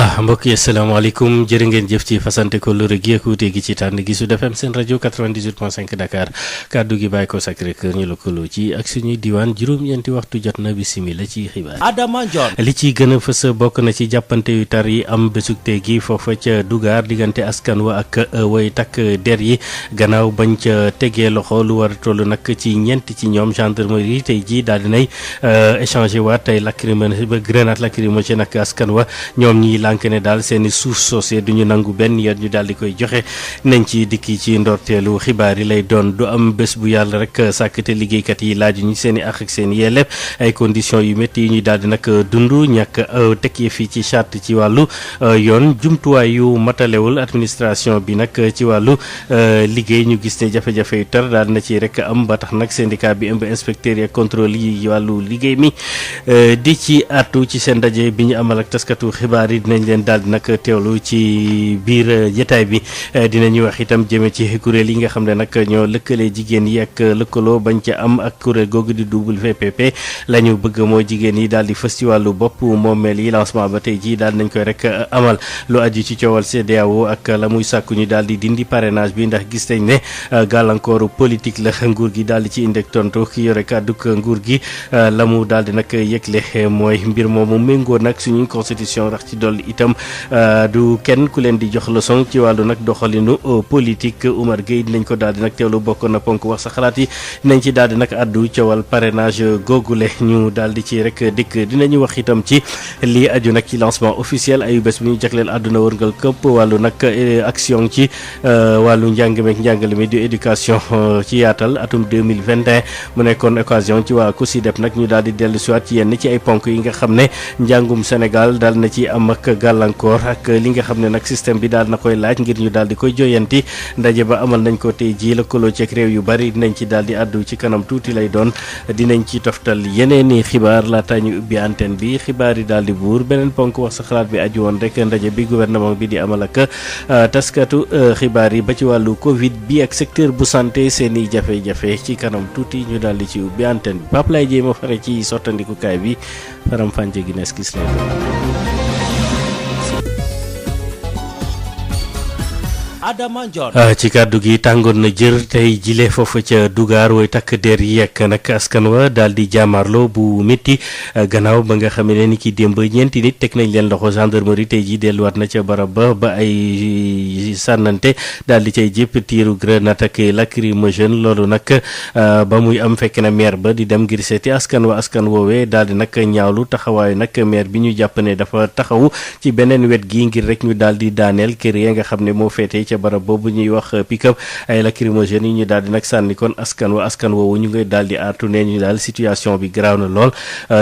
mbokk yi asalaamaaleykum jërë ngeen jëf ci fasante ko lëre gi ak wuute gi ci tànn gi Sud FM seen rajo 98.5 Dakar kàddu gi bàyyi ko Sacré-Cœur ñu lëkkaloo ci ak suñuy diwaan juróom-ñeenti waxtu jot na bisimila ci xibaar. Adama Ndione. li ci gën a fës bokk na ci jàppante yu tar yi am bésug tey gi foofa ca Dougar diggante askan wa ak way takk der yi gannaaw bañ ca tegee loxo lu war a toll nag ci ñeent ci ñoom gendarmerie tey ji daal dinay échangé waat tey grenade lacrymogène ak askan wa ñoom ñi lànk ne daal seeni suuf soosé duñu nangu benn yoon ñu daal di koy joxe nañ ci dikki ci ndorteelu xibaar yi lay doon du am bés bu yàlla rek sàkkte liggéeykat yi laaju ñu seeni àq ak seen yelleef ay conditions yu métti yi ñuy daal di nag dund ñàkk tekki fii ci charte ci wàllu yoon jumtuwaay yu matalewul administration bi nag ci wàllu liggéey ñu gis ne jafe-jafe yu tar daal na ci rek am ba tax nag syndicat bi ëmb inspecteurs yi ak contrôle yi wàllu liggéey mi di ci àttu ci seen ndaje bi ñu amal ak taskatu xibaar yi dinañ leen daal di nag teewlu ci biir jotaay bi dinañu wax itam jëme ci kuréel yi nga xam ne nag ñoo lëkkale jigéen yi ak lëkkaloo bañ ca am ak kuréel googu di WPP la ñu bëgg mooy jigéen yi daal di fës ci wàllu bopp moomeel yi lancement ba tey jii daal nañ koy rek amal lu aju ci coowal CEDEAO ak la muy sàkku ñu daal di dindi parrainage bi ndax gis nañ ne gàllankooru politique la nguur gi daal di ci indi tontu ki yore kàdduk nguur gi la mu daal di nag yëgle mooy mbir moomu méngoo nag suñuy constitution rax ci dolli itam du kenn ku leen di jox leçon ci wàllu nag doxalinu politique Oumar Gueye dinañ ko daal di nag teewlu bokk na ponk wax sa xalaat yi dinañ ci daal di nag addu coowal parrainage googule ñu daal di ci rek dikk dinañu wax itam ci lii aju nag ci lancement officiel ayu bés bi ñu jagleel àdduna wërngal këpp wàllu nag action ci wàllu njàng meek njàngale mi di éducation ci yaatal atum 2021 mu nekkoon occasion ci waa COSYDEP nag ñu daal di dellu siwaat ci yenn ci ay ponk yi nga xam ne njàngum Sénégal daal na ci am ak gàllankoor ak li nga xam ne nag système bi daal na koy laaj ngir ñu daal di koy joyanti ndaje ba amal nañ ko tey jii lëkkaloo ci ak réew yu bari dinañ ci daal di àddu ci kanam tuuti lay doon dinañ ci toftal yeneeni xibaar laata ñu ubbi antenne bi xibaar yi daal di buur beneen ponk wax sa xalaat bi aju woon rek ndaje bi gouvernement bi di amal ak taskatu xibaar yi ba ci wàllu Covid bi ak secteur bu santé seeni jafe-jafe ci kanam tuuti ñu daal di ci ubbi antenne bi Pape Lay Jéema fare ci sottandikukaay bi faram fànce gi nees gis lay Adama Ndione. ci kàddu gi tàngoon na jër tey jile foofu ca Dougar way takk der yi ak nag askan wa daal di jaamarloo bu métti gannaaw ba nga xam ne ni ki démb ñeenti nit teg nañ leen loxo gendarmerie tey ji delluwaat na ca barab ba ay sànnante daal di cay jépp tiiru grenade ak lacrymogène loolu nag ba muy am fekk na maire ba di dem ngir seeti askan woowee daal di nag ñaawlu taxawaayu nag maire bi ñu jàpp ne dafa taxawu ci beneen wet gi ngir rek ñu daal di daaneel kër ya nga xam ne moo féetee ca barab boobu ñuy wax pick-up ay lacrymogènes yi ñu daal di nag sànni kon askan woowu ñu ngi daal di aartu ne ñu daal situation bi garaaw na lool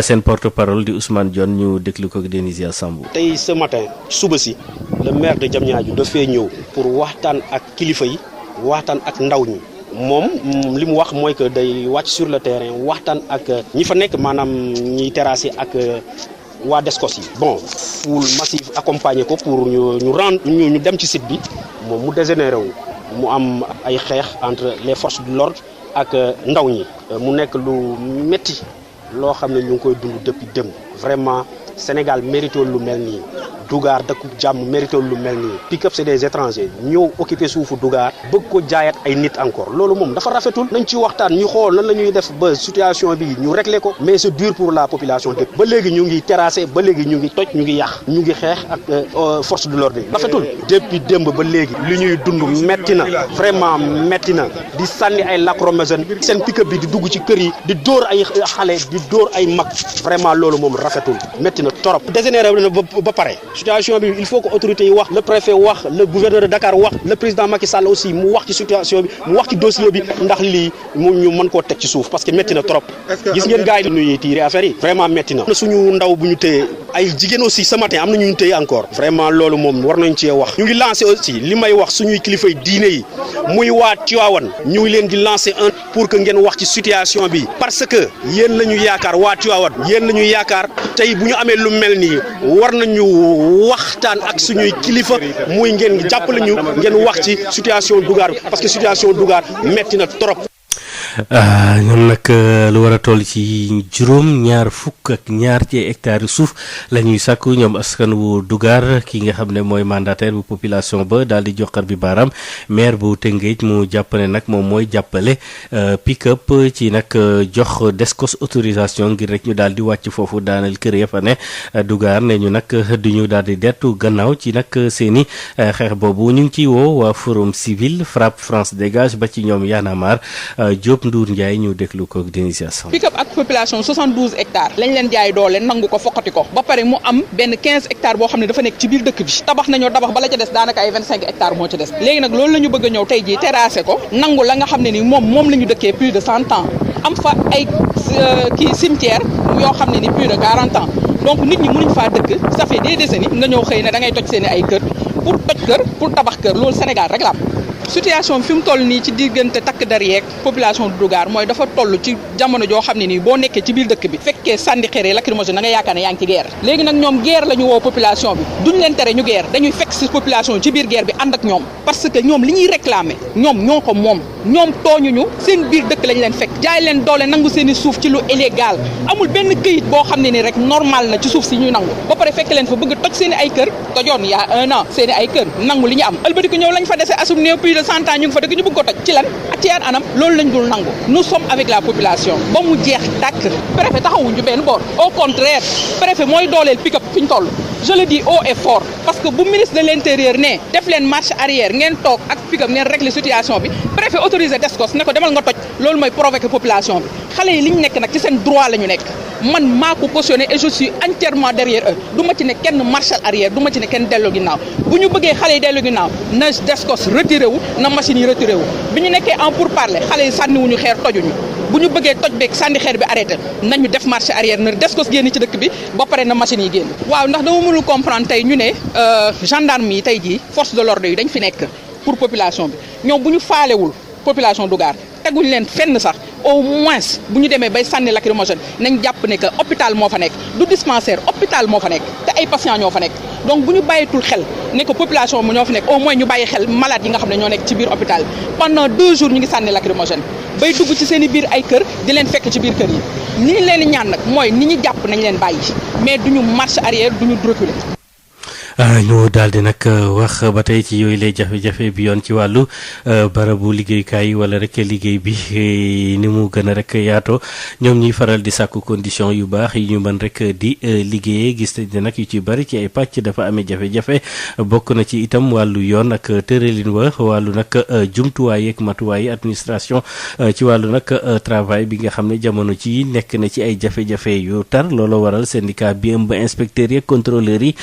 seen porte parole di Ousmane Dione ñu déglu ko ak Denisia Sambou. tey ce matin suba si le maire de Diamniadio dafay ñëw pour waxtaan ak kilifa yi waxtaan ak ndaw ñi moom li mu wax mooy que day wàcc sur le terrain waxtaan ak ñi fa nekk maanaam ñiy terrasser ak. waa Descos yi bon foule massive accompagné ko pour ñu dem ci site bi moom mu dégénéré wu mu am ay xeex entre les forces de l'ordre ak ndaw ñi mu nekk lu métti loo xam ne ñu ngi koy dund depuis démb vraiment Sénégal mérito lu mel nii Dougar dëkku jàmm mérito lu mel nii pick-up c'est des étrangers ñëw occupé suufu Dougar bëgg ko jaayat ay nit encore loolu moom dafa rafetul nañ ci waxtaan ñu xool nan la ñuy def ba situation bi ñu régler ko mais c'est dur pour la population dëkk ba léegi ñu ngi terrassé ba léegi ñu ngi toj ñu ngi yàq ñu ngi xeex ak force de l'ordre yi rafetul depuis démb ba léegi li ñuy dund metti na vraiment metti na di sànni ay lacrymogène seen pick-up bi di dugg ci kër yi di dóor ay xale di dóor ay mag vraiment loolu moom rafetul metti na torop dégénéré na ba pare situation bi il faut que autorités yi wax le préfet wax le gouverneur de Dakar wax le président Macky Sall aussi mu wax ci situation bi mu wax ci dossier bi ndax lii mu ñu mën koo teg ci suuf parce que métti na trop gis ngeen gars yi ñuy tirer affaire yi vraiment métti na suñu ndaw bu ñu téye ay jigéen aussi ce matin am na ñu téye encore vraiment loolu moom war nañ cee wax ñu ngi lancer aussi li may wax suñuy kilifay diine yi muy waa Tivaouane ñu ngi leen di lancer un pour que ngeen wax ci situation bi parce que yéen la ñu yaakaar waa Tivaouane yéen la ñu yaakaar tey bu ñu amee lu mel nii war nañu waxtaan ak suñuy kilifa muy ngeen jàppale ñu ngeen wax ci situation Dougar parce que situation Dougar metti na trop. ñoom nag lu war a toll ci juróom-ñaar fukk ak ñaar ci hectares yu suuf la ñuy sàkku ñoom askan wu Dougar ki nga xam ne mooy mandataire bu population ba daal di joxar bi baaraam maire bu Tëngéej mu jàpp ne nag moom mooy jàppale pick-up ci nag jox Descos autorisation ngir rek ñu daal di wàcc foofu daaneel kër ya fa ne Dougar ne ñu nag du ñu daal di dettu gannaaw ci nag seeni xeex boobu ñu ngi ciy woo waa Forum Civil FRAPP France Dégage ba ci ñoom Y'en a marre Diop Ndour Ndiaye ñu déglu ko d'initiation. pick-up ak population 72 hectares lañ leen jaay doole nangu ko fokkati ko ba pare mu am benn 15 hectares boo xam ne dafa nekk ci biir dëkk bi tabax nañoo tabax ba la ca des daanaka ay 25 hectares moo ca des léegi nag loolu la ñu bëgg a ñëw tey jii terrasser ko nangu la nga xam ne ni moom la ñu dëkkee plus de 100 ans am fa ay cimetière yoo xam ne ni plus de 40 ans donc nit ñi mënuñ faa dëkk ça fait des décennies nga ñëw xëy ne da ngay toj seen ay kër pour tabax kër loolu Sénégal rek la am situation fi mu toll nii ci diggante takk der yeeg population du Dougar mooy dafa toll ci jamono joo xam ne nii boo nekkee ci biir dëkk bi fekkee sànni xeer lacrymogène da nga yaakaar ne yaa ngi ci guerre léegi nag ñoom guerre la ñu woo population bi duñ leen tere ñu guerre dañuy fekk si population ci biir guerre bi ànd ak ñoom parce que ñoom li ñuy réclamer ñoom ñoo ko moom ñoom tooñuñu seen biir dëkk lañ leen fekk jaay leen doole nangu seen i suuf ci lu illégal amul benn këyit boo xam ne ni rek normal na ci suuf si ñuy nangu ba pare fekk leen fa bëgg toj seen i ay kër tojoon y a 1 an seen i ay kër nangu li ñu am ëlbati ko ñëw lañ fa dese asum néew plus de 100 ans ñu ngi fa dëkk ñu bëgg ko toj ci lan ak ci yan anam loolu lañ dul nangu nous sommes avec la population ba mu jeex tàkk préfet taxawuñu benn boor au contraire préfet mooy dooleel pick-up fi ñu toll je le dis haut et fort parce que bu ministre de l'intérieur ne def leen marche arrière ngeen toog ak pick-up ngeen régler situation bi préfet autorisé Descos ne ko demal nga toj loolu mooy provoquer population bi xale yi li ñu nekk nag ci seen droit la ñu nekk man maa ko cautionné et je suis entièrement derrière eux du ma ci ne kenn marche arrière du ma ci ne kenn dellu ginnaaw bu ñu bëggee xale yi dellu ginnaaw na Descos retiré wu na machine yi retiré wu bi ñu nekkee en pourparlers xale yi sànniwuñu xeer tojuñu bu ñu bëggee toj beeg sànni xeer bi arrêté nañu def marche arrière na Descos génn ci dëkk bi ba pare na machine yi génn waaw ndax dama mënul comprendre tey ñu ne gendarme yi tey jii force de l'ordre yi dañ fi nekk pour population bi ñoom bu ñu faalewul population Dougar teguñ leen fenn sax au moins bu ñu demee bay sànni lacrymogène nañ jàpp ne que hôpital moo fa nekk du dispensaire hôpital moo fa nekk te ay patients ñoo fa nekk donc bu ñu bàyyitul xel ne que population bi ñoo fa nekk au moins ñu bàyyi xel malade yi nga xam ne ñoo nekk ci biir hôpital pendant 2 jours ñu ngi sànni lacrymogène bay dugg ci seen i biir ay kër di leen fekk ci biir kër yi ni ñu leen di ñaan nag mooy ni ñu jàpp nañ leen bàyyi mais duñu marche arrière duñu reculer. ñu daal di nag wax ba tey ci yooyu lay jafe-jafe bi yoon ci wàllu barabu liggéeykaay wala rek liggéey bi ni mu gën a rek yaatoo ñoom ñuy faral di sàkku condition yu baax yi ñu mën rek di liggéeyee gis nañ ne nag yu ci bari ci ay pàcc dafa amee jafe-jafe bokk na ci itam wàllu yoon ak tëralin wa wàllu nag jumtuwaay ak matuwaay administration ci wàllu nag travail bi nga xam ne jamono ci nekk na ci ay jafe-jafe yu tar loolu waral syndicat bi ëmb inspecteurs yi ak contrôleurs yi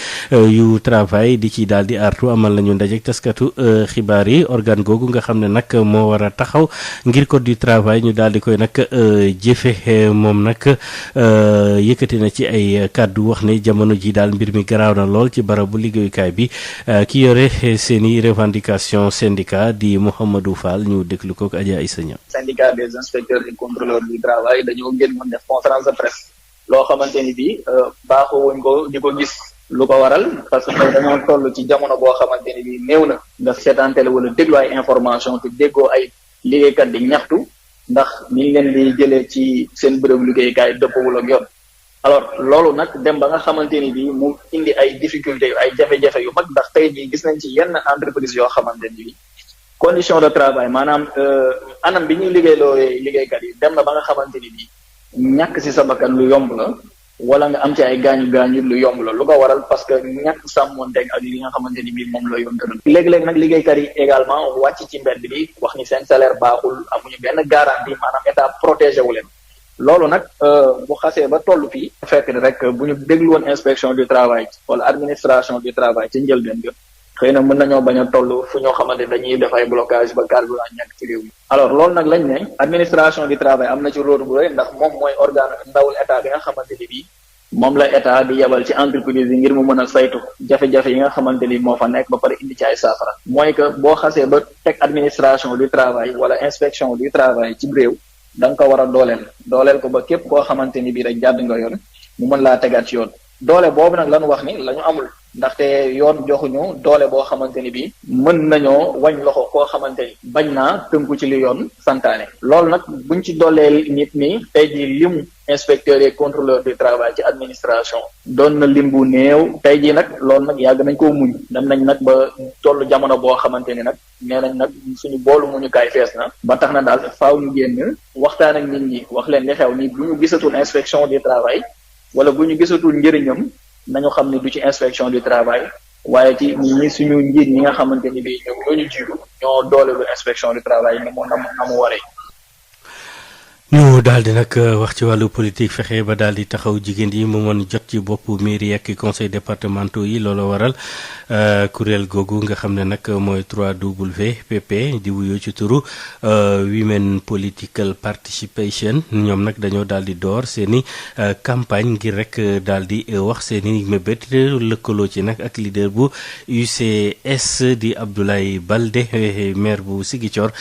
yu travail di ci daal di artu amal nañu ndaje taskatu xibaar yi organe googu nga xam ne nag moo war a taxaw ngir code du travail ñu daal di koy nag jëfe moom nag yëkkati na ci ay kàddu wax ne jamono ji daal mbir mi garaaw na lool ci barabu liggéeyukaay bi ki yore seeni revendication syndicat di Mouhamadou Fall ñu déglu ko ak Adja Issa Niang. syndicat des inspecteurs et contrôleurs du travail dañoo génnoon def conférence de presse loo xamante ni bii baaxoo wuñ ko di ko gis. lu ko waral parce que dañoo toll ci jamono boo xamante ni bii néew na nga seetaantele wala déglu ay information te déggoo ay liggéeykat di ñaxtu ndax niñ leen di jëlee ci seen bërëb liggéeykaay dëppawul ak yoon alors loolu nag dem ba nga xamante ni bii mu indi ay difficultés yu ay jafe-jafe yu mag ndax tey jii gis nañ ci yenn entreprise yoo xamante ni bii condition de travail maanaam anam bi ñuy liggéeykat yi dem na ba nga xamante ni bii ñàkk ci sa bakkan lu yomb la wala nga am ci ay gaañu lu yomb la lu ko waral parce que ñàkk sàmmonteeg ak li nga xamante ni bii moom la yoon tëral léeg-léeg nag liggéeykat yi également wàcc ci mbedd bi wax ni seen salaire baaxul amuñu benn garantie maanaam état protégé wu leen loolu nag bu xasee ba toll fii fekk ni rek bu ñu déglu woon inspection du travail wala administration du travail ci njëlbeen ga xëy na mën nañoo bañ a toll fu ñoo xamante dañuy def ay blocage ba carburant ñàkk ci réew mi alors loolu nag lañ ne administration du travail am na ci rôle bu rëy ndax moom mooy organe ndawul état bi nga xamante ni bii moom la état di yebal ci entreprise yi ngir mu mën a saytu jafe-jafe yi nga xamante ni moo fa nekk ba pare indi ci ay saafara mooy que boo xasee ba teg administration du travail wala inspection du travail ci réew da nga ko war a dooleel ko ba képp koo xamante ni bii rek jàdd nga yoon mu mën laa tegaat ci yoon doole boobu nag lañu wax ni la ñu amul ndaxte yoon joxuñu doole boo xamante ni bi mën nañoo wañ loxo koo xamante ni bañ naa tënku ci li yoon santaane loolu nag buñ ci doolee nit ni tey ji limu inspecteurs et contrôleurs du travail ci administration doon na lim bu néew tey jii nag loolu nag yàgg nañ koo muñ dem nañ nag ba tollu jamono boo xamante ni nag nee nañ nag suñu boolu muñu kaay fees na ba tax na daal faaw ñu génn waxtaan ak nit ñi wax leen li xew ni bu ñu gisatul inspection du travail wala bu ñu gisatul njëriñam nañu xam ne du ci inspection du travail waaye ci ñi suñu njiit ñi nga xamante ni bi ñoom ñoo ñu jiitu ñoo dooleelu inspection du travail ni moo na mu waree. ñu daal di nag wax ci wàllu politique fexe ba daal di taxaw jigéen yi mu mën jot ci boppu mairie ak conseil départementaux yi loolu waral kuréel googu nga xam ne nag mooy 3WPP di wuyoo ci turu Women Political Participation ñoom nag dañoo daal di door seeni campagne ngir rek daal di wax seeni mébét lëkkaloo ci nag ak leader bu UCS di Abdoulaye Baldé maire bu Ziguinchor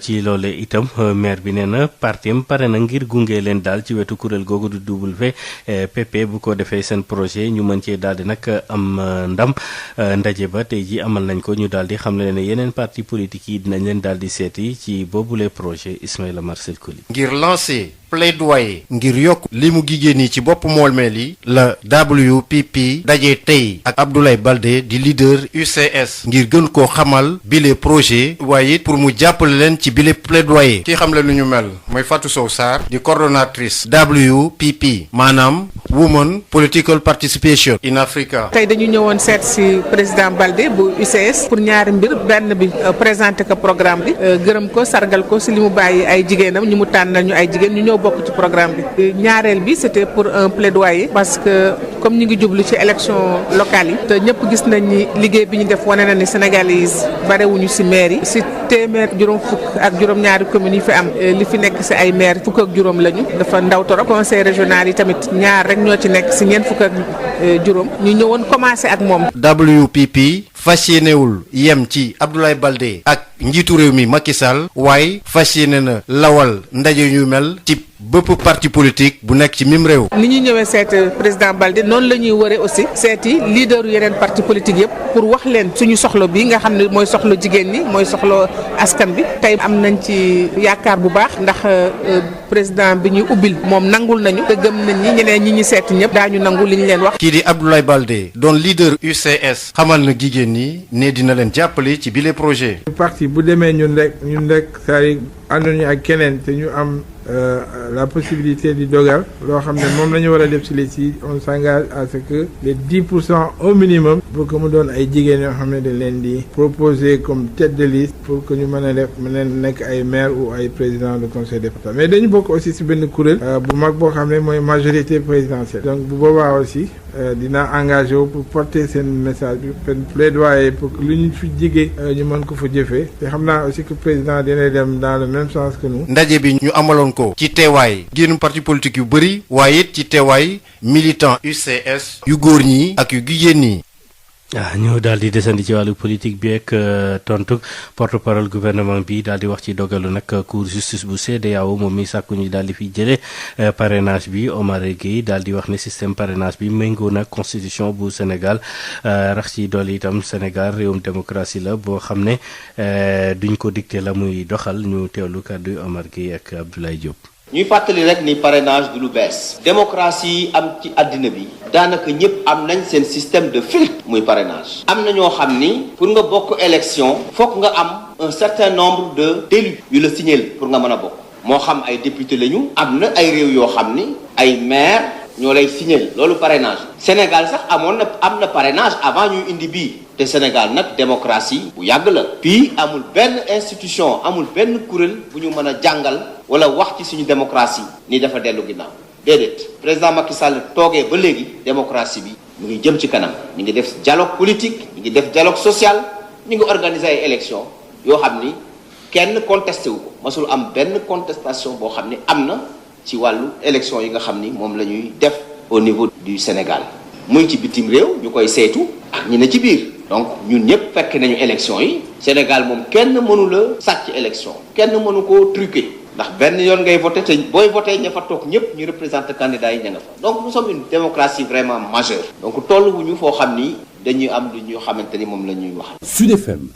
ci loole itam maire bi nee na partim pare na ngir gunge leen daal ci wetu kuréel googu du WPP bu ko defee seen projet ñu mën cee daal di nag am ndam ndaje ba tey ji amal nañ ko ñu daal di xam ne yeneen parti politique yi dinañ leen daal di seeti ci boobule projet Ismaïla Marcel Coly ngir lancer plaidoyer ngir yokk limu jigéen yi ci bopp moolmeel yi la WPP daje tey ak Abdoulaye Baldé di leader UCS ngir gën koo xamal bile projet waaye it pour mu jàppale leen ci bile plaidoyer ki xam le lu ñu mel mooy Fatou Sow Sarr di coordonnatrice WPP maanaam Women Political Participation in Africa. tey dañu ñëwoon seet si président Baldé bu UCS pour ñaari mbir benn bi présenté ko programme bi gërëm ko sargal ko si li mu bàyyi ay jigéenam ñu mu tànnal ñu ay jigéen ñu ñëw bokk ci programme bi ñaareel bi c'était pour un plaidoyer parce que comme ñu ngi jublu ci élection locale yi te ñëpp gis nañ ni liggéey bi ñu def wane na ni Sénégalais barewuñu si maire yi si téeméer juróom fukk ak juróom-ñaari communes yi fi am li fi nekk si ay maire fukk ak juróom lañu dafa ndaw torop conseil régional yi tamit ñaar rek ñoo ci nekk si ñeent fukk ak juróom ñu ñëwoon commencé ak moom. WPP fas yéenewul yem ci Abdoulaye Baldé ak njiitu réew mi Macky Sall waaye fas yéene na lawal ndaje yu mel ci bépp parti politique bu nekk ci mim réew. ni ñuy ñëwee seet président Baldé noonu la ñuy wëree aussi seeti leader yeneen parti politique yëpp pour wax leen suñu soxla bi nga xam ne mooy soxla jigéen ñi mooy soxla askan bi tey am nañ ci yaakaar bu baax ndax président bi ñuy ubbil moom nangul nañu te gëm nañ ñi ñeneen ñi ñu seeti ñëpp daañu nangu li ñu leen wax. kii di Abdoulaye Baldé doon leader UCS xamal na jigéen ñi ne dina leen jàppale ci bile projet. parti bu demee ñun rek c'est-à-dire ànduñu ak keneen te ñu am la possibilité di dogal loo xam ne moom la ñu war a def ci les si on s'engage à ce que les 10% au minimum pour que mu doon ay jigéen yoo xam ne dañ leen di proposer comme tête de liste pour que ñu mën a def mën leen nekk ay maire ou ay président de conseil départemental mais dañu bokk aussi ci benn kuréel bu mag boo xam ne mooy majorité présidentielle donc bu boobaa aussi dina engagé wu pour porter seen message bi benn plaidoyer pour que lu ñu fi jigee ñu mën ko fa jëfee te xam naa aussi que président dina dem dans le même sens que nous. ndaje bi ñu amaloon ko ci teewaay génn parti politique yu bëri waaye it ci teewaay militant UCS yu góor ñi ak yu jigéen ñi. ñu daal di desandi ci wàllu politique bi ak tontu porte-parole gouvernement bi daal di wax ci dogalu nag cour justice bu CEDEAO moom mi sàkku ñu daal di fiy jëlee parrainage bi Omar Gueye daal di wax ne système parrainage bi méngoo na constitution bu Sénégal rax ci dool itam Sénégal réewum démocratie la boo xam ne duñ ko dicté la muy doxal ñu teewlu kàddu Omar Gueye ak Abdoulaye Diop. ñuy fàttali rek ni parrainage du lu bees démocratie yi am ci àddina bi daanaka ñëpp am nañ seen système de filtre muy parrainage am na ñoo xam ni pour nga bokk élection fokk nga am un certain nombre d'élus yu la signal pour nga mën a bokk moo xam ay député lañu am na ay réew yoo xam ni ay maire ñoo lay signal loolu parrainage Sénégal sax am na parrainage avant ñuy indi bii te Sénégal nag démocratie bu yàgg la fii amul benn institution amul benn kuréel bu ñu mën a jàngal wala wax ci suñu démocratie ni dafa dellu ginnaaw déedéet président Macky Sall toogee ba léegi démocratie bi mu ngi jëm ci kanam ñu ngi def dialogue politique ñu ngi def dialogue social ñu ngi organiser ay élections yoo xam ni kenn contesté wu ko masul am benn contestation boo xam ni am na ci wàllu élection yi nga xam ni moom la ñuy def au niveau du Sénégal muy ci bitim réew ñu koy saytu ak ñi ne ci biir donc ñun ñëpp fekk nañu élection yi Sénégal moom kenn mënu la sàcc élection kenn mënu koo truquer ndax benn yoon ngay voté te booy voté ña fa toog ñëpp ñu représenté candidats yi ña nga fa donc nous sommes une démocratie vraiment majeure donc tolluwuñu foo xam ni dañuy am lu ñu xamante ni moom la ñuy wax. Sud FM.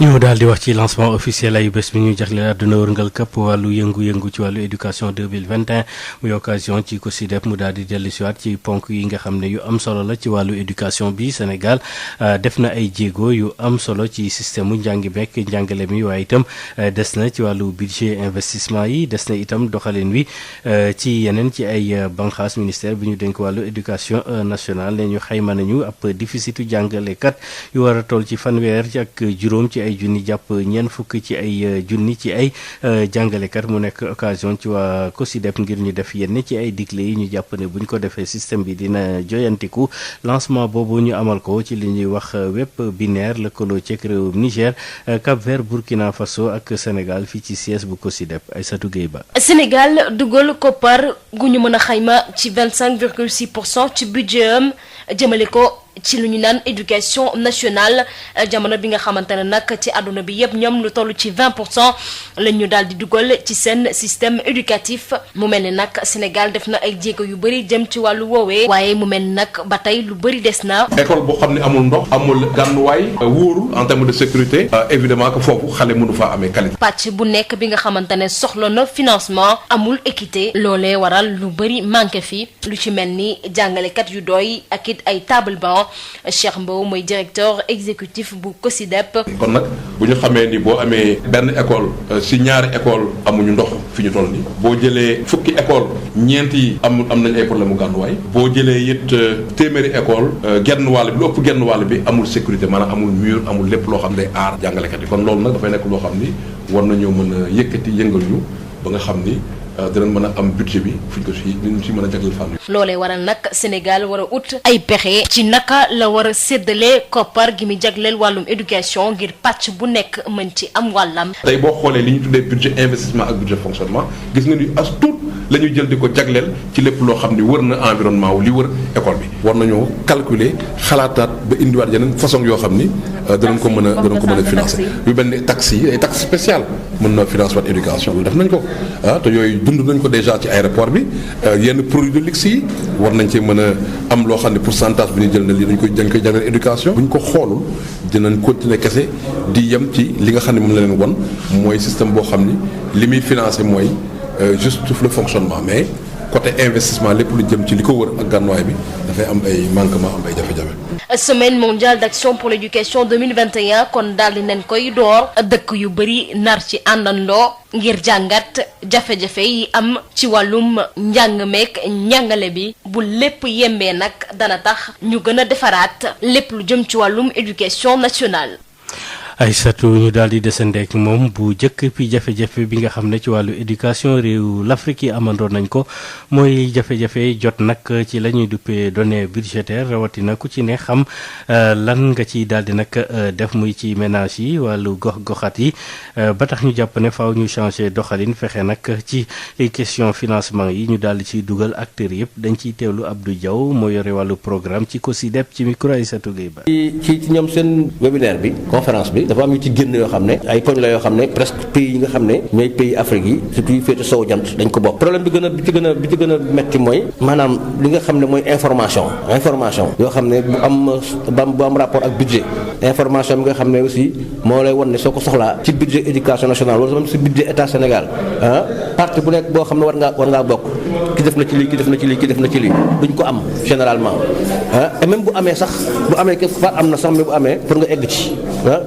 ñu daal di wax ci lancement officiel ay bés bi ñu jagleel àdduna wërngal këpp wàllu yëngu-yëngu ci wàllu éducation 2021 muy occasion ci COSYDEP mu daal di dellusiwaat ci ponk yi nga xam ne yu am solo la ci wàllu éducation bi Sénégal def na ay jéego yu am solo ci système mu njàngi bekk njàngale mi waaye itam des na ci wàllu budget investissement yi des na itam doxalin wi ci yeneen ci ay banqaas ministère bi ñu dénk wàllu éducation nationale ne ñu xayma nañu ab déficitu jàngalekat yu war a toll ci fanweer ak juróom ci ay junni jàpp ñeent fukk ci ay junni ci ay jàngalekat mu nekk occasion ci waa COSYDEP ngir ñu def yenn ci ay digle yi ñu jàpp ne buñ ko defee système bi dina joyantiku lancement boobu ñu amal ko ci li ñuy wax web binaire lëkkaloo ceeg réewum Niger Cap-Vert Burkina Faso ak Sénégal fii ci siège bu COSYDEP Aïssatou Gueye Ba. Sénégal dugal koppar gu ñu mën a xayma ci 25,6% ci budget am jëmale ko ci lu ñu naan éducation nationale jamono bi nga xamante ne nag ci àdduna bi yëpp ñoom lu toll ci 20% lañ ñu daal di dugal ci seen système éducatif mu mel ni nag Sénégal def na ay jéego yu bëri jëm ci wàllu woowee waaye mu mel ni nag ba tey lu bëri des na. école boo xam ne amul ndox amul gànnuwaay wóorul en termes de sécurité évidemment que foofu xale mënu faa amee qualité. pàcc bu nekk bi nga xamante ne soxla na financement amul équité loolee waral lu bëri manqué fi lu ci mel ni jàngalekat yu doy ak it ay table banc Cheikh Mbow mooy directeur exécutif bu COSYDEP. kon nag bu ñu xamee ni boo amee benn école si ñaari école amuñu ndox fi ñu toll nii boo jëlee fukki école ñeent yi am nañ ay problème mu gànnuwaay boo jëlee it téeméeri école genn wàll bi lu ëpp genn wàll bi amul sécurité maanaam amul mur amul lépp loo xam ne day aar jàngalekat yi kon loolu nag dafay nekk loo xam ni war nañoo mën a yëkkati yëngal ñu ba nga xam ni dinañ mën a am budget bi fuñ ko si ñu si mën a jagleel fànn. loolee waral nag Sénégal war a ut ay pexe ci naka la war a séddale koppar gi muy jagleel wàllum éducation ngir pàcc bu nekk mën ci am wàllam. tey boo xoolee li ñu tuddee budget investissement ak budget fonctionnement gis nga ni as tuut la ñuy jël di ko jagleel ci lépp loo xam ni wër na environnement wu li wër école bi. war nañoo calculer xalaataat ba indiwaat yeneen façon yoo xam ni danañ ko mën a financer yu mel ni taxes yi ay taxes spéciales mën na financer waat éducation loolu def nañ ko te yooyu dund nañ ko déjà ci aéroport bi yenn produits de luxe yi war nañ cee mën a am loo xam ne pourcentage bi ñu jël na lii dañ koy jagleel éducation bu ñu ko xoolul dinañ continuer kese di yem ci li nga xam ne moom la leen won mooy système boo xam ni li muy financer mooy juste le fonctionnement mais côté investissement lépp lu jëm ci li ko wër ak gànnuwaay bi dafay am ay manquement am ay jafe-jafe. Semaine mondiale d'action pour l'éducation 2021 kon daal di nañ koy door dëkk yu bëri nar ci àndandoo ngir jàngat jafe-jafe yi am ci wàllum njàng meek njàngale bi bu lépp yembee nag dana tax ñu gën a defaraat lépp lu jëm ci wàllum éducation nationale. Aïssatou ñu daal di desandeek moom bu njëkk bi jafe-jafe bi nga xam ne ci wàllu éducation réew l'Afrique yi amandoon nañ ko mooy jafe-jafe jot nag ci la ñuy duppee données budgétaires rawatina ku ci ne xam lan nga ci daal di nag def muy ci ménage yi wàllu gox-goxaat yi ba tax ñu jàpp ne faaw ñu changer doxalin fexe nag ci question financement yi ñu daal di ciy dugal acteurs yëpp dañ ciy teewlu Abdou Diaw moo yore wàllu programme ci COSYDEP ci micro Aïssatou Gueye Ba. ci ñoom seen webinaire bi conférence bi. dafa am yu ci génn yoo xam ne ay poñ la yoo xam ne presque pays yi nga xam ne ñooy pays Afrique yi surtout yu féete sowu jant dañ ko bokk problème bi ci gën a metti mooy maanaam li nga xam ne mooy information yoo xam ne bu am rapport ak budget information bi nga xam ne aussi moo lay won ne soo ko soxlaa ci budget éducation nationale wala ci budget état Sénégal parti bu nekk boo xam ne war ngaa bokk ki def na ci lii ki def na ci lii duñ ko am généralement et même bu amee ke faat am na sax mais bu amee pour nga egg ci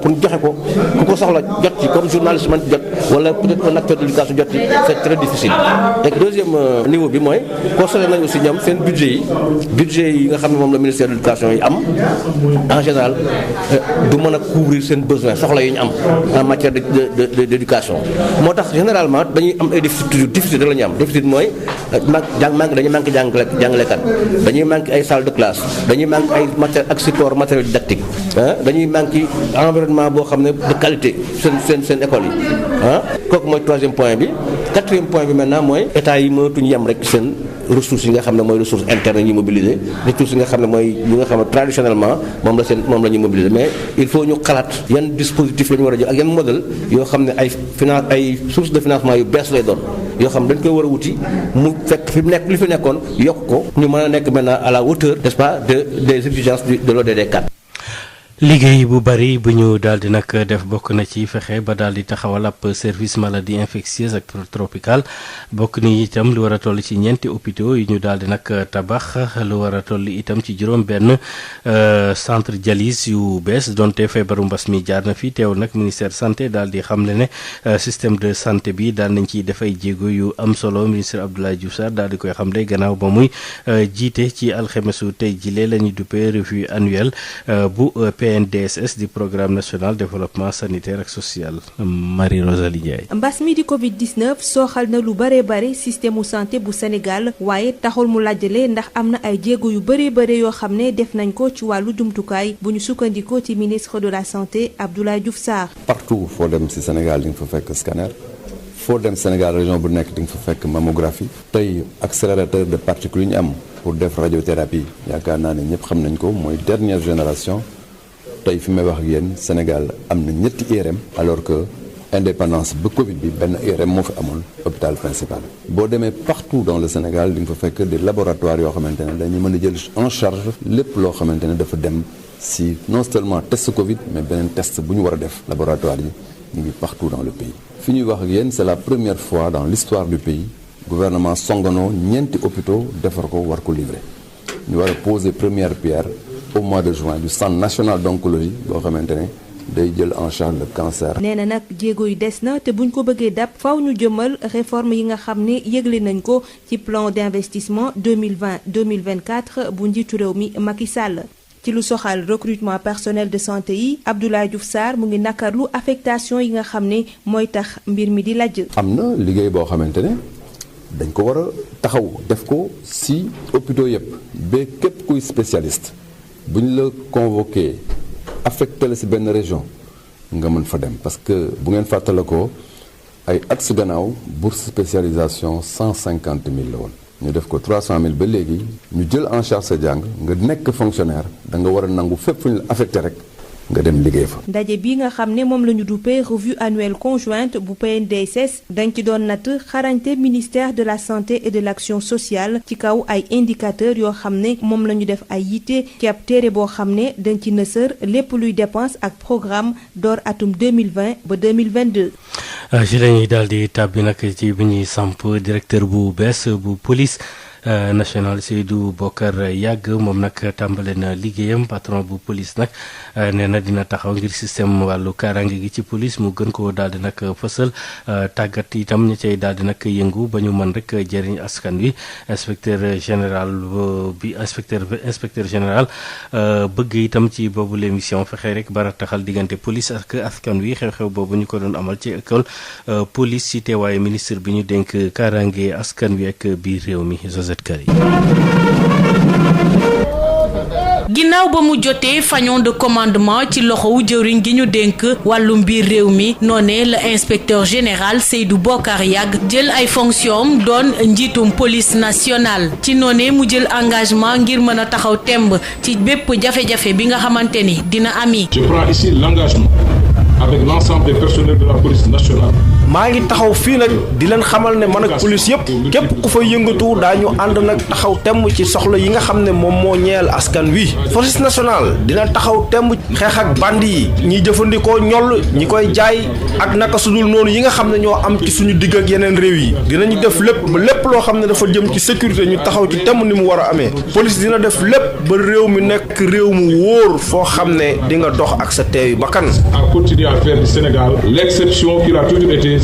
pour joxe ko ku ko soxla jot ci comme journaliste man jot wala peut-être un acteur de l'éducation jot ci c'est très difficile. et deuxième niveau bi mooy constaté nañ aussi ñoom seen budget yi nga xam ne moom la ministère de l'éducation yi am en général du mën a couvrir seen besoin soxla yi ñu am en matière d'éducation moo tax généralement dañuy am ay déficit da la ñu am déficit mooy dañuy manqué jàngalekat dañuy manqué ay salle de classe dañuy manqué ay matière ak support matériel didactique dañuy manqué environnement boo xam ne de qualité seen école yi kooku mooy troisième point bi quatrième point bi maintenant mooy état yi mënatuñu yem rek seen ressources yi nga xam ne mooy ressources internes yi ñuy mobiliser ressources yi nga xam ne mooy yi nga xam ne traditionnellement moom la ñuy mobiliser mais il faut ñu xalaat yan dispositif la ñu war a jël ak yan modèle yoo xam ne ay sources de financement yu bees lay doon yoo xam dañ koy war a wuti mu fekk fi nekk li fi nekkoon yokk ko ñu mën a nekk maintenant à la hauteur n'est-ce pas des exigences de l'ODD 4. liggéey bu bari bu ñu daal di nag def bokk na ci fexe ba daal di taxawal ab service maladie infectieuse ak tropicale bokk ni itam lu war a toll ci ñeenti hôpitaux yu ñu daal di nag tabax lu war a toll itam ci juróom benn centre dialyse yu bees donte feebaru mbas mi jaar na fi teew nag ministère santé daal di xamle ne système de santé bi daal nañ ciy def ay jéego yu am solo ministre Abdoulaye Diouf Sarr daal di koy xamle gannaaw ba muy jiite ci alxemesu tey jile la ñuy duppee revue annuelle bu PNDSS di programme national développement sanitaire ak social Marie Rosalie Ndiaye. mbas mi di Covid-19 sooxal na lu bare bare système mu santé bu Sénégal waaye taxul mu laajale ndax am na ay jéego yu bare yoo xam ne def nañ ko ci wàllu jumtukaay bu ñu sukkandikoo ci ministre de la santé Abdoulaye Diouf Sarr. partout foo dem ci Sénégal di nga fa fekk scanner foo dem Sénégal région bu nekk di nga fa fekk mammographie tey accélérateur de particules ñu am pour def radiothérapie yaakaar naa ne ñëpp xam nañ ko mooy dernière génération. tey fi may wax ak yéen Sénégal am na ñetti IRM alors que indépendance ba Covid bi benn IRM moo fi amoon hôpital principal. boo demee partout dans le Sénégal di nga fa fekk des laboratoires yoo xamante ne dañuy mën a jël en charge lépp loo xamante ne dafa dem si non seulement test Covid mais beneen test bu ñu war a def laboratoire yi ñu ngi partout dans le pays. fi ñuy wax ak yéen c'est la première fois dans l'histoire du pays gouvernement songanoo ñeenti hôpitaux defar ko war ko livrer ñu war a poser première pierre. au mois de juin du centre national d'oncologie boo xamante ne day jël en charge le cancer. nee na nag jéego yi des na te buñ ko bëggee dab faw ñu jëmal réforme yi nga xam ne yëgle nañ ko ci plan d'investissement 2020-2024 bu njiitu réew mi Macky Sall. ci lu soxal recrutement personnel de santé yi Abdoulaye Diouf Sarr mu ngi nakarlu affectation yi nga xam ne mooy tax mbir mi di lajj. am na liggéey boo xamante ne dañ ko war a taxaw def ko ci hôpitaux yëpp ba képp kuy spécialiste. bu ñu la convoqué affecté la ci benn région nga mën fa dem parce que bu ngeen fàttale ko ay at su gannaaw bourse spécialisation 150 000 la woon ñu def ko 300 000 ba léegi ñu jël en charge sa jàng nga nekk fonctionnaire da nga war a nangu fépp fu ñu la affecté rek nga dem liggéey fa. ndaje bi nga xam ne moom la ñu duppee revue annuelle conjointe bu PNDSS dañ ci doon natt xarañte ministère de la santé et de l'action sociale ci kaw ay indicateurs yoo xam ne moom la ñu def ay yitte ci ab téere boo xam ne dañ ci nësër lépp luy dépense ak programme door atum 2020 ba 2022. ci la ñuy daal di tàbbi nag ci bi ñuy samp directeur bu bees bu police. national Seydou Bokar Yàgg moom nag tàmbale na liggéeyam patron bu police nag nee na dina taxaw ngir système wàllu kaaraange gi ci police mu gën koo daal di nag fësal tàggat itam ña cay daal di nag yëngu ba ñu mën rek jëriñ askan wi inspecteur général bëgg itam ci boobu l'émission fexe rek bara taxal diggante police ak askan wi xew-xew boobu ñu ko doon amal ci école police ci teewaayu ministre bi ñu dénk kaaraange askan wi ak biir réew mi. ginnaaw ba mu jotee fañon de commandement ci loxowu jëwriñ gi ñu dénk wàllum biir réew mi noonee la inspecteur général Seydou Bokar Yàgg jël ay fonctions doon njiitum police nationale ci noonee mu jël engagement ngir mën a taxaw temb ci bépp jafe-jafe bi nga xamante ni dina ami. Je prends ici l'engagement avec l'ensemble des personnels de la police nationale. maa ngi taxaw fii nag di leen xamal ne man ak police yëpp képp ku fa yëngatu daañu ànd nag taxaw temm ci soxla yi nga xam ne moom moo ñeel askan wi. police nationale dina taxaw temm xeex ak bandi yi ñiy jëfandikoo ñoll ñi koy jaay ak naka sudul noonu yi nga xam ne ñoo am ci suñu digg ak yeneen réew yi dinañu def lépp ba lépp loo xam ne dafa jëm ci sécurité ñu taxaw ci temm ni mu war a amee police dina def lépp ba réew mi nekk réew mu wóor foo xam ne di nga dox ak sa teeyu bakkan. à continuer à faire du Sénégal l'exception qu'il a toujours été.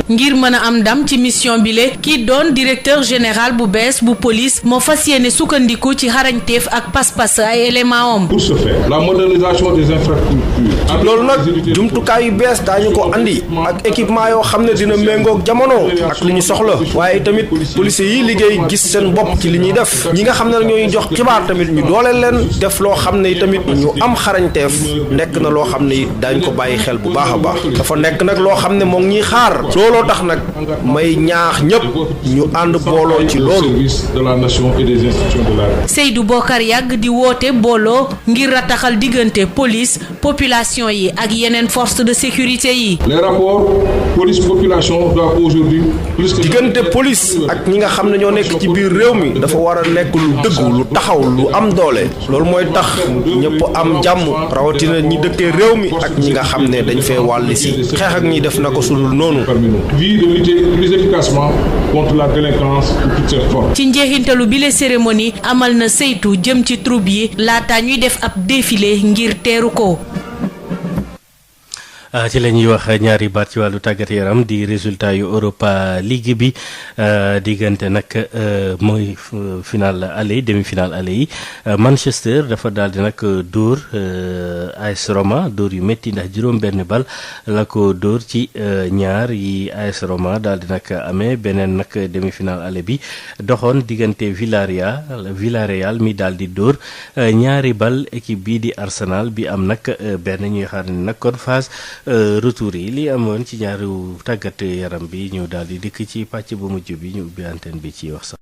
ngir mën a am ndam ci mission bile kii doon directeur général bu bees bu police moo fas yéene sukkandiku ci xarañteef ak pas-pas ay éléments am. Pour ce faire, la modernisation des infrastructures. loolu nag jumtukaay yu bees daañu ko andi ak équipement yoo xam ne dina méngoog jamono ak li ñu soxla waaye tamit policiers yi liggéey gis seen bopp ci li ñuy def ñi nga xam ne ñooy jox xibaar tamit ñu dooleel leen def loo xam ne tamit ñu am xarañteef nekk na loo xam ne daañu ko bàyyi xel bu baax a baax dafa nekk nag loo xam ne moo ngi ñuy xaar looloo tax nag may ñaax ñëpp ñu ànd booloo ci loolu. Seydou Bokar Yàgg di woote booloo ngir rataxal diggante police population yi ak yeneen force de sécurité yi. Les rapports police population doivent aujourd'hui plus que diggante police ak ñi nga xam ne ñoo nekk ci biir réew mi dafa war a nekk lu dëggu lu taxaw lu am doole loolu mooy tax ñëpp am jàmm rawatina ñi dëkkee réew mi ak ñi nga xam ne dañ fee wàll si xeex ak ñi def na ko sudul noonu. vie de lutter plus efficacement contre la délinquance de toutes ses formes. ci njeexintalu bile cérémonie amal na saytu jëm ci troupe yi laata ñuy def ab défilé ngir teeru ko. ci la ñuy wax ñaari baat ci wàllu tàggat yaram di résultat yu Europa League bi diggante nag mooy final aller demi-finale aller yi Manchester dafa daal di nag dóor AS Roma dóor yu métti ndax juróom-benn bal la ko dóor ci ñaar yi AS Roma daal di nag amee beneen nag demi-finale aller bi doxoon diggante Villarreal mi daal di dóor ñaari bal équipe bii di Arsenal bi am nag benn ñuy xaar ne nag kon phase retour yi li amoon ci ñaaru tàggat yaram bi ñu daal di dikk ci pàcc bu mujj bi ñu ubbi antenne bi ci wax sax